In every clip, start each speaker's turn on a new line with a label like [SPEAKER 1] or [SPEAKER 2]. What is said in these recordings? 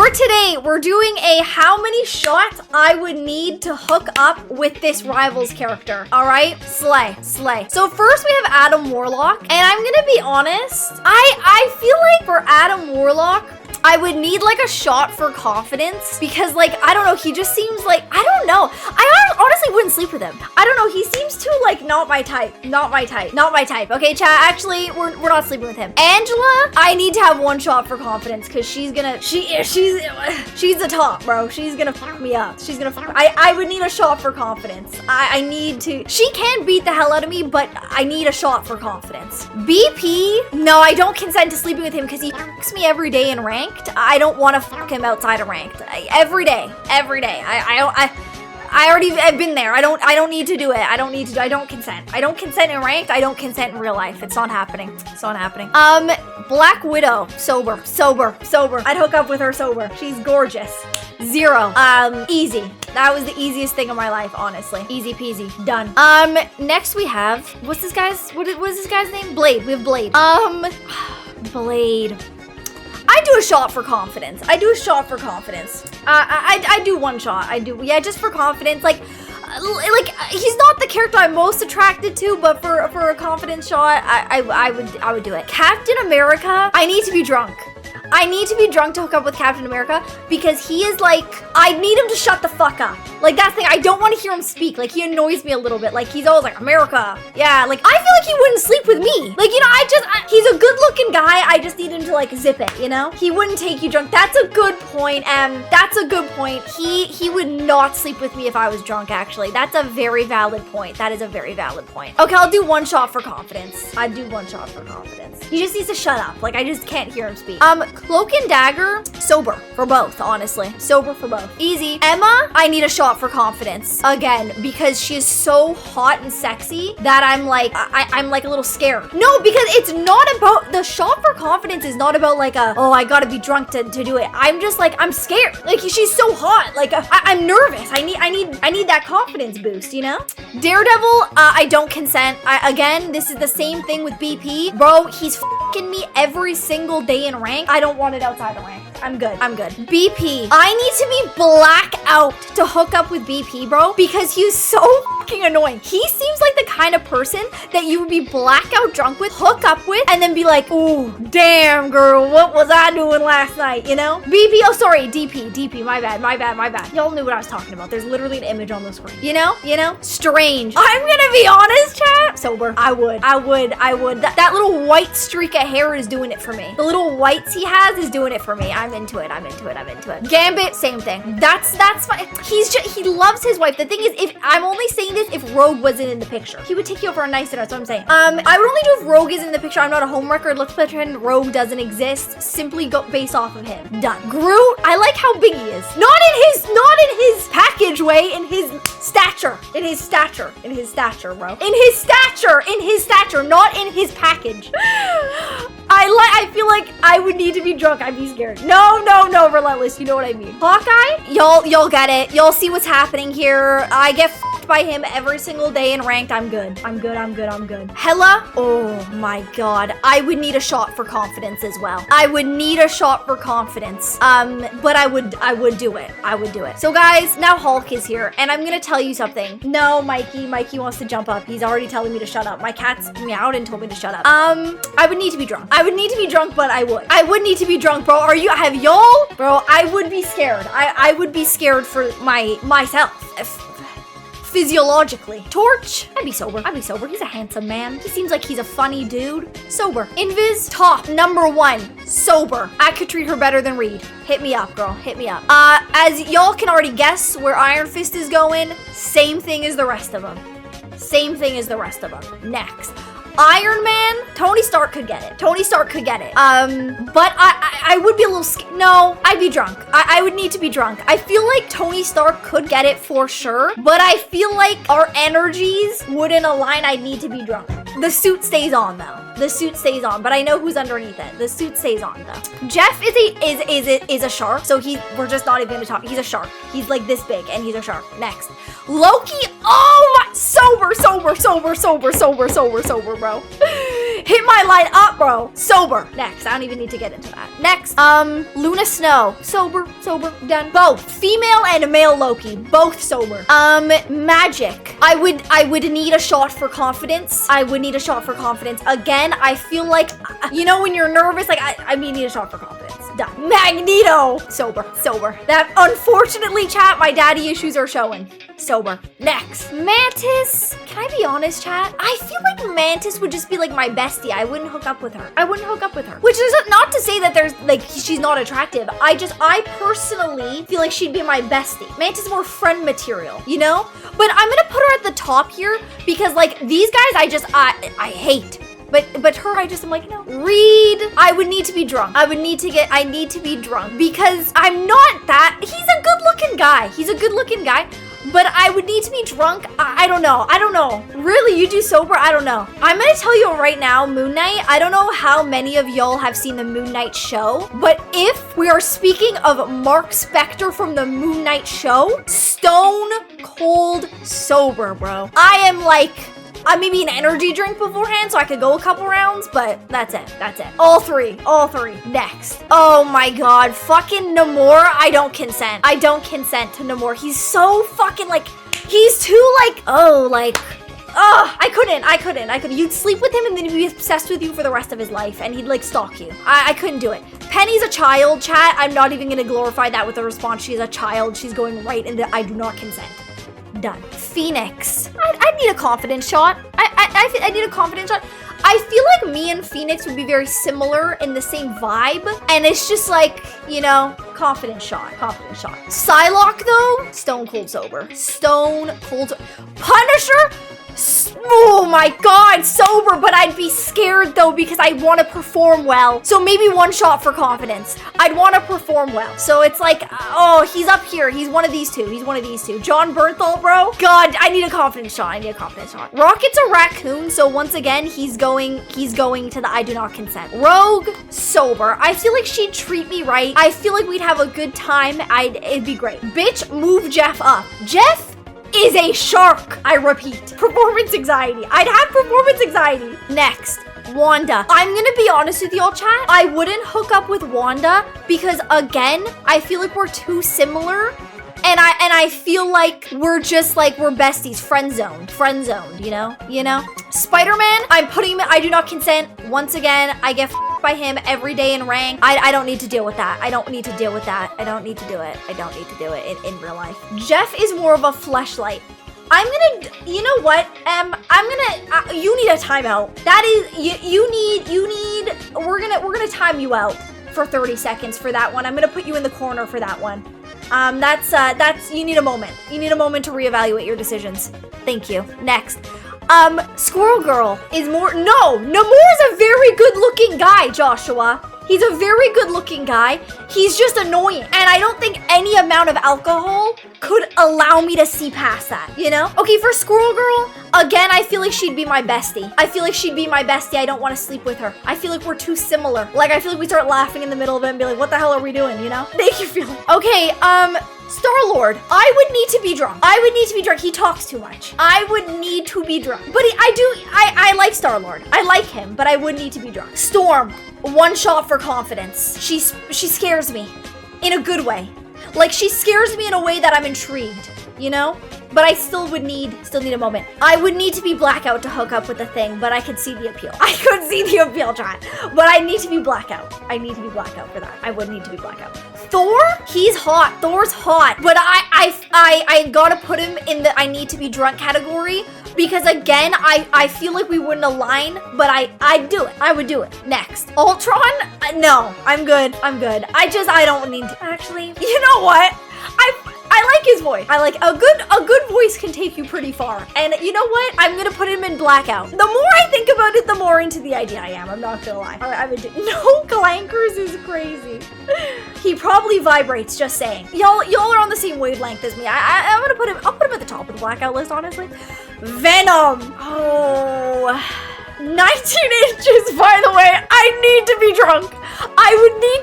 [SPEAKER 1] For today, we're doing a how many shots I would need to hook up with this Rivals character. All right, slay. So first we have Adam Warlock, and I'm gonna be honest, I feel like for Adam Warlock, I would need like a shot for confidence because like, I don't know, he just seems like, I don't know. I honestly wouldn't sleep with him. I don't know, he seems too like not my type. Okay, chat, actually, we're not sleeping with him. Angela, I need to have one shot for confidence because she's the top, bro. She's gonna fuck me up. I would need a shot for confidence. I need to, she can beat the hell out of me, but I need a shot for confidence. BP, no, I don't consent to sleeping with him because he fucks me every day in rank. I don't want to fuck him outside of ranked. Every day. I've been there. I don't need to do it. I don't consent. I don't consent in ranked. I don't consent in real life. It's not happening. Black Widow, sober. I'd hook up with her sober. She's gorgeous. 0. Easy. That was the easiest thing in my life, honestly. Easy peasy. Done. Next we have, what is this guy's name? Blade. We have Blade. Blade. I do a shot for confidence. I do one shot. Yeah, just for confidence. Like he's not the character I'm most attracted to, but for a confidence shot, I would do it. Captain America, I need to be drunk. I need to be drunk to hook up with Captain America because he is like, I need him to shut the fuck up. Like that's the thing, I don't want to hear him speak. Like he annoys me a little bit. Like he's always like, America. Yeah, like I feel like he wouldn't sleep with me. Like, you know, he's a good looking guy. I just need him to like zip it, you know? He wouldn't take you drunk. That's a good point. He would not sleep with me if I was drunk, actually. That's a very valid point. That is a very valid point. Okay, I'll do one shot for confidence. I'd do one shot for confidence. He just needs to shut up. Like I just can't hear him speak. Cloak and Dagger, sober for both, honestly. Sober for both. Easy. Emma, I need a shot for confidence. Again, because she is so hot and sexy that I'm like a little scared. No, because it's not about, the shot for confidence is not about like I gotta be drunk to do it. I'm just like, I'm scared. Like she's so hot. Like I'm nervous. I need that confidence boost, you know? Daredevil, I don't consent. Again, this is the same thing with BP. Bro, he's f***ing me every single day in rank. I don't want it outside of rank. I'm good. BP. I need to be black out to hook up with BP, bro, because he's so fucking annoying. He seems like the kind of person that you would be blackout drunk with, hook up with, and then be like, ooh, damn, girl, what was I doing last night, you know? BP, oh, sorry, DP, my bad. Y'all knew what I was talking about. There's literally an image on the screen. You know? Strange. I'm gonna be honest, chat. Sober. I would. That little white streak of hair is doing it for me. The little whites he has is doing it for me. I'm into it. Gambit, same thing. That's fine. He loves his wife. The thing is, if I'm only saying this if Rogue wasn't in the picture. He would take you over a nice dinner. That's what I'm saying. I would only do if Rogue is in the picture. I'm not a homewrecker. Let's pretend Rogue doesn't exist. Simply go based off of him. Done. Groot, I like how big he is. Not in his package way, in his stature, bro. In his stature, not in his package. I feel like I would need to be drunk. I'd be scared. No, Relentless. You know what I mean. Hawkeye, y'all get it. Y'all see what's happening here. I get f***ed by him every single day in ranked. I'm good. Hela, oh my god. I would need a shot for confidence as well. But I would do it. So guys, now Hulk is here, and I'm gonna tell you something. No, Mikey wants to jump up. He's already telling me to shut up. My cat's meowed and told me to shut up. I would need to be drunk. But I would need to be drunk, bro. Bro, I would be scared. I would be scared for myself. Physiologically. Torch, I'd be sober. He's a handsome man. He seems like he's a funny dude. Sober. Invis, top, number 1, sober. I could treat her better than Reed. Hit me up, girl. As y'all can already guess where Iron Fist is going, same thing as the rest of them. Next. Iron Man, Tony Stark could get it. But I would be a little scared. No, I'd be drunk. I would need to be drunk. I feel like Tony Stark could get it for sure, but I feel like our energies wouldn't align. I'd need to be drunk. The suit stays on though. But I know who's underneath it. The suit stays on though. Jeff is a shark, so we're just not even gonna talk. He's a shark. He's like this big, and he's a shark. Next, Loki. Oh my, sober, bro. Hit my line up, bro. Sober. Next. I don't even need to get into that. Next. Luna Snow. Sober. Done. Both. Female and male Loki. Both sober. Magic. I would need a shot for confidence. Again, I feel like, you know, when you're nervous, like, I need a shot for confidence. Done. Magneto. Sober. That, unfortunately, chat, my daddy issues are showing. Sober. Next. Mantis. Can I be honest, chat? I feel like Mantis would just be like my bestie. I wouldn't hook up with her. Which is not to say that there's like she's not attractive. I personally feel like she'd be my bestie. Mantis is more friend material, you know? But I'm gonna put her at the top here because like these guys I hate. But her, I just am like, no. Reed, I would need to be drunk. I need to be drunk because I'm not that. He's a good looking guy. But I would need to be drunk. I don't know. Really, you do sober? I don't know. I'm gonna tell you right now, Moon Knight, I don't know how many of y'all have seen the Moon Knight show, but if we are speaking of Mark Spector from the Moon Knight show, stone cold sober, bro. I am like, maybe an energy drink beforehand so I could go a couple rounds, but that's it. All three. Next. Oh my god, fucking Namor, I don't consent to Namor. He's so fucking like, he's too like, I couldn't. You'd sleep with him and then he'd be obsessed with you for the rest of his life and he'd like stalk you. I couldn't do it. Penny's a child, chat. I'm not even gonna glorify that with a response. She's a child. She's going right into I do not consent. Done. Phoenix. I need a confidence shot. I need a confidence shot. I feel like me and Phoenix would be very similar in the same vibe. And it's just like, you know, confidence shot. Psylocke though, stone cold sober. Punisher? Oh my god, sober, but I'd be scared though because I want to perform well. So maybe one shot for confidence. I'd want to perform well. So it's like, oh, he's up here. He's one of these two. John Bernthal, bro. God, I need a confidence shot. Rocket's a raccoon, so once again, he's going to the I do not consent. Rogue, sober. I feel like she'd treat me right. I feel like we'd have a good time. It'd be great. Bitch, move Jeff up. Jeff is a shark. I repeat, performance anxiety. I'd have performance anxiety. Next, Wanda. I'm gonna be honest with y'all, chat. I wouldn't hook up with Wanda because again, I feel like we're too similar. And I feel like we're just like, we're besties, friend zoned, you know? Spider-Man, I'm putting him in, I do not consent. Once again, I get by him every day in rank. I don't need to deal with that. I don't need to do it in real life. Jeff is more of a fleshlight. I'm gonna, you know what? You need a timeout. That is, you need, we're gonna time you out for 30 seconds for that one. I'm gonna put you in the corner for that one. You need a moment. You need a moment to reevaluate your decisions. Thank you. Next. Squirrel Girl is Namor's a very good looking guy, Joshua. He's a very good looking guy. He's just annoying. And I don't think any amount of alcohol could allow me to see past that, you know? Okay, for Squirrel Girl, again, I feel like she'd be my bestie. I don't want to sleep with her. I feel like we're too similar. Like, I feel like we start laughing in the middle of it and be like, what the hell are we doing, you know? Thank you, Phil. Okay, Star-Lord. I would need to be drunk. He talks too much. I would need to be drunk. But I like Star-Lord. I like him, but I would need to be drunk. Storm. One shot for confidence. She scares me in a good way. Like, she scares me in a way that I'm intrigued, you know? But I still need a moment. I would need to be blackout to hook up with the thing, but I could see the appeal. Chat. But I need to be blackout. I need to be blackout for that. I would need to be blackout. Thor, he's hot. Thor's hot. But I gotta put him in the I need to be drunk category because again, I feel like we wouldn't align, but I'd do it. I would do it. Next. Ultron? No, I'm good. I don't need to. Actually, you know what? I like his voice. I like a good voice can take you pretty far. And you know what? I'm gonna put him in blackout. The more I think about it, the more into the idea I am. I'm not gonna lie. No clankers is crazy. He probably vibrates, just saying. Y'all are on the same wavelength as me. I'll put him at the top of the blackout list, honestly. Venom. Oh. 19 inches, by the way. I need to be drunk. I would need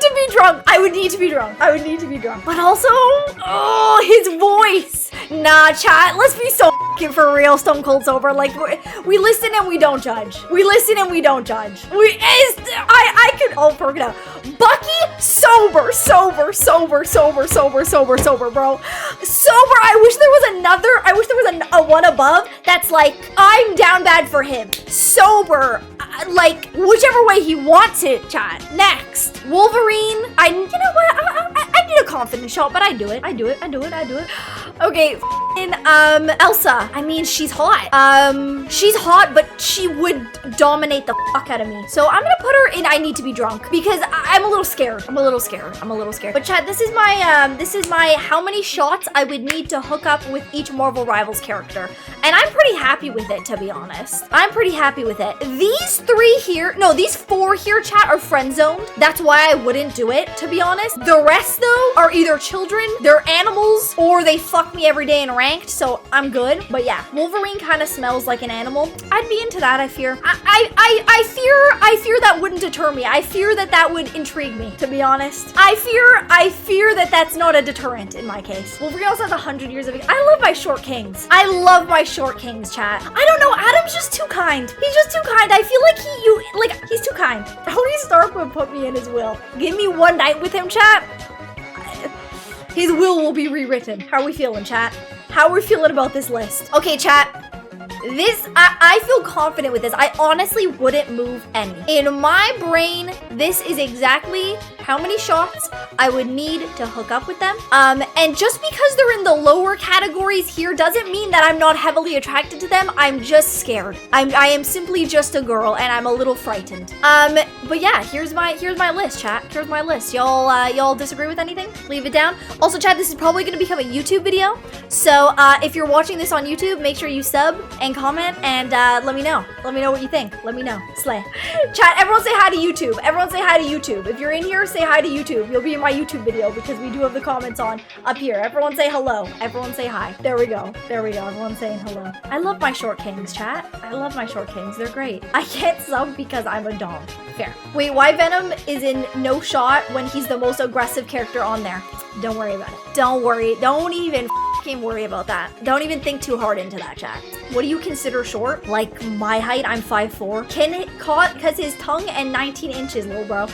[SPEAKER 1] to be drunk. But also, oh, his voice. Nah, chat, let's be so fucking for real, Stone Cold Sober. Like, we listen and we don't judge. We listen and we don't judge. I could, oh, perk it out. Bucky, sober, bro. Sober, I wish there was a one above that's like, I'm down bad for him. Sober, like, whichever way he wants it, chat. Next, Wolverine. You know what? I need a confidence shot, but I do it. Okay, Elsa. I mean, she's hot. She's hot, but she would dominate the fuck out of me. So I'm gonna put her in I need to be drunk because I'm a little scared. But chat, this is my how many shots I would need to hook up with each Marvel Rivals character. And I'm pretty happy with it, to be honest. I'm pretty happy with it. These four here, chat, are friend zoned. That's why I wouldn't do it, to be honest. The rest, though, are either children, they're animals, or they fuck me every day in ranked, so I'm good. But yeah, Wolverine kind of smells like an animal. I'd be into that, I fear. I fear that wouldn't deter me. I fear that would intrigue me, to be honest. I fear that that's not a deterrent in my case. Wolverine also has 100 years of age. I love my short kings. I love my short kings, chat. I don't know, Adam's just too kind. He's just too kind. I feel like he's too kind. Tony Stark would put me in his will. Give me one night with him, chat. His will be rewritten. How are we feeling, chat? How are we feeling about this list? Okay, chat. I feel confident with this. I honestly wouldn't move any. In my brain, this is exactly how many shots I would need to hook up with them. And just because they're in the lower categories here doesn't mean that I'm not heavily attracted to them. I'm just scared. I am simply just a girl and I'm a little frightened. But yeah, here's my list, chat. Here's my list. Y'all disagree with anything? Leave it down. Also, chat, this is probably gonna become a YouTube video. So if you're watching this on YouTube, make sure you sub and comment and let me know. Let me know what you think. Let me know. Slay. Chat, everyone say hi to YouTube. Everyone say hi to YouTube. If you're in here, say hi to YouTube. You'll be in my YouTube video because we do have the comments on up here. Everyone say hello. Everyone say hi. There we go. Everyone's saying hello. I love my short kings, chat. I love my short kings. They're great. I can't sub because I'm a dom. Fair. Wait, why Venom is in no shot when he's the most aggressive character on there? Don't worry about it. Don't worry. Don't even fucking worry about that. Don't even think too hard into that, chat. What do you consider short? Like my height, I'm 5'4". Can it caught because his tongue and 19 inches, little bro.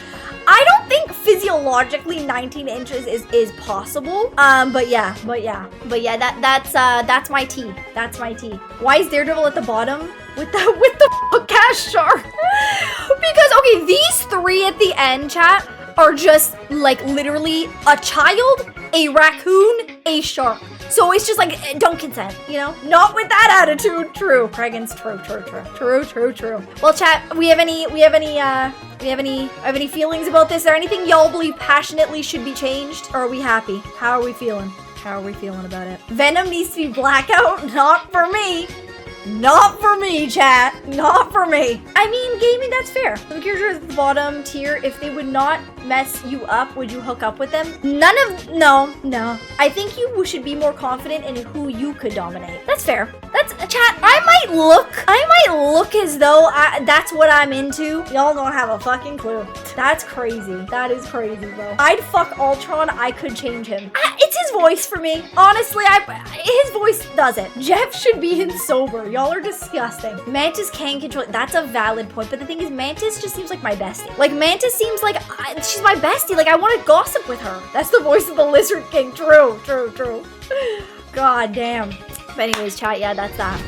[SPEAKER 1] I don't think physiologically 19 inches is possible. But yeah, that's my tea. That's my tea. Why is Daredevil at the bottom with the cash shark? Because okay, these three at the end, chat, are just like literally a child, a raccoon, a shark. So it's just like, don't consent, you know? Not with that attitude. True. Pregnant's true. Well, chat, we have any feelings about this? Is there anything y'all believe passionately should be changed? Or are we happy? How are we feeling? How are we feeling about it? Venom needs to be blackout? Not for me. Not for me, chat. Not for me. I mean, gaming, that's fair. The characters at the bottom tier, if they would not mess you up, would you hook up with them? No. I think you should be more confident in who you could dominate. That's fair. That's, chat, I might look as though that's what I'm into. Y'all don't have a fucking clue. That's crazy. That is crazy, bro. I'd fuck Ultron. I could change him. It's his voice for me. Honestly, his voice does it. Jeff should be in sober. Y'all are disgusting. Mantis can control. That's a valid point. But the thing is, Mantis just seems like my bestie. Like, Mantis seems like she's my bestie. Like, I want to gossip with her. That's the voice of the Lizard King. True. God damn. But anyways, chat, yeah, that's that.